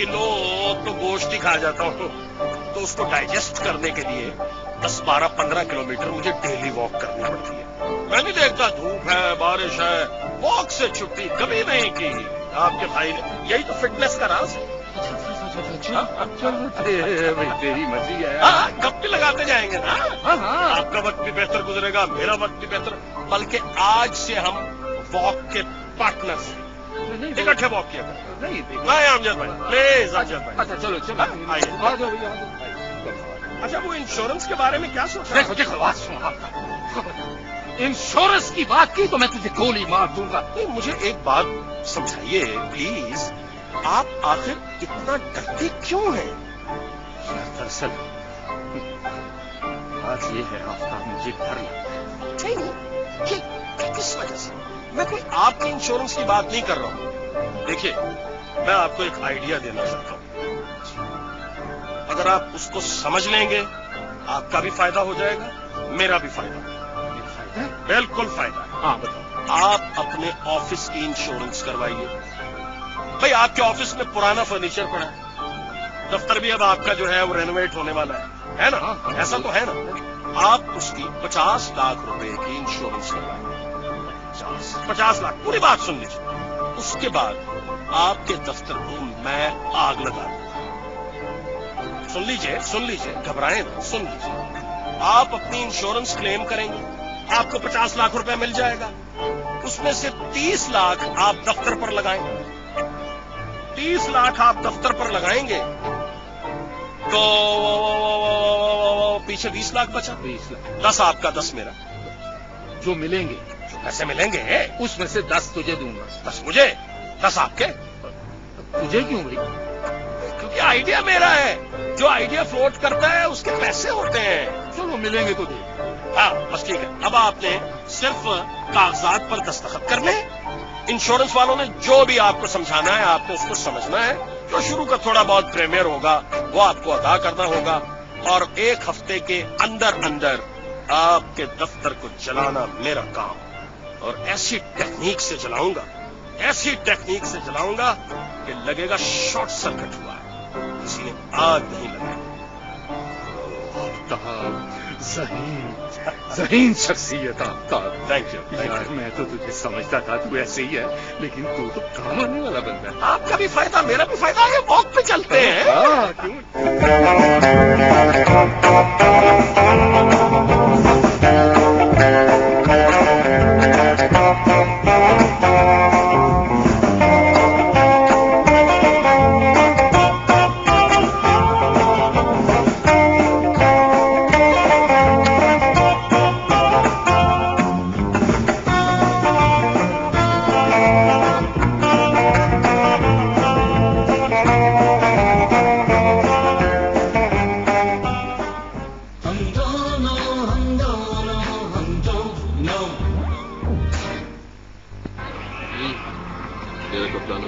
Kilo तो गोश्त ही खा जाता हूँ, तो उसको डाइजेस्ट करने के लिए 10, 12, 15 किलोमीटर मुझे डेली वॉक करनी पड़ती है। मैं नहीं देखता धूप है, बारिश है, वॉक से छुट्टी कभी नहीं की। आपके भाई ने, यही तो फिटनेस का राज है। तेरी मर्जी है। गप्पे लगाते जाएंगे ना। आपका वक्त भी बेहतर गुजरेगा, मेरा वक्त भी बेहतर, बल्कि आज से हम वॉक के पार्टनर्स हैं, इकट्ठे वॉक किया नहीं अमजद भाई, प्लीज अमजद भाई। अच्छा चलो चलो आइए। अच्छा, वो इंश्योरेंस के बारे में क्या सोच रहे देखो देखो, बात सुनो आपका। इंश्योरेंस की बात की तो मैं तुझे गोली मार दूंगा। मुझे एक बात समझाइए प्लीज, आप आखिर इतना डरते क्यों हैं? दरअसल आज ये है आफ्ताब, मुझे डर लगता है। नहीं, किस वजह से? मैं कोई आपके इंश्योरेंस की बात नहीं कर रहा हूं। देखिए, मैं आपको एक आइडिया देना चाहता हूं। अगर आप उसको समझ लेंगे, आपका भी फायदा हो जाएगा, मेरा भी फायदा। बिल्कुल फायदा। हाँ बताओ। आप अपने ऑफिस की इंश्योरेंस करवाइए। भाई, आपके ऑफिस में पुराना फर्नीचर पड़ा है, दफ्तर भी अब आपका जो है वो रेनोवेट होने वाला है ना? ऐसा तो है ना? आप उसकी 50 लाख रुपए की इंश्योरेंस करवाएं। 50 लाख, पूरी बात सुन लीजिए। उसके बाद आपके दफ्तर को मैं आग लगा दूंगा। सुन लीजिए, घबराएं ना, सुन लीजिए। आप अपनी इंश्योरेंस क्लेम करेंगे, आपको 50 लाख रुपए मिल जाएगा। उसमें से 30 लाख आप दफ्तर पर लगाएंगे। 30 लाख आप दफ्तर पर लगाएंगे तो पीछे 20 लाख बचा। 20 लाख, 10 आपका, 10 मेरा। जो मिलेंगे, जो पैसे मिलेंगे उसमें से 10 तुझे दूंगा। 10 मुझे, 10 आपके। तुझे क्यों भाई? क्योंकि आइडिया मेरा है। जो आइडिया फ्लोट करता है उसके पैसे होते हैं। चलो मिलेंगे तो दे। हाँ बस ठीक है। अब आपने सिर्फ कागजात पर दस्तखत करने, इंश्योरेंस वालों ने जो भी आपको समझाना है आपको उसको समझना है। जो शुरू का थोड़ा बहुत प्रीमियर होगा वो आपको अदा करना होगा, और 1 हफ्ते के अंदर अंदर आपके दफ्तर को चलाना मेरा काम। और ऐसी टेक्निक से चलाऊंगा कि लगेगा शॉर्ट सर्किट हुआ है, किसी ने आग नहीं लगाई। ज़हीन शख्सियत आफ्ताब। Thank you. यार मैं तो तुझे समझता था तू ऐसे ही है, लेकिन तू तो काम आने वाला बंदा है। आपका भी फायदा, मेरा भी फायदा है। वॉक पे चलते हैं। हाँ क्यों? मेरा कप्तान।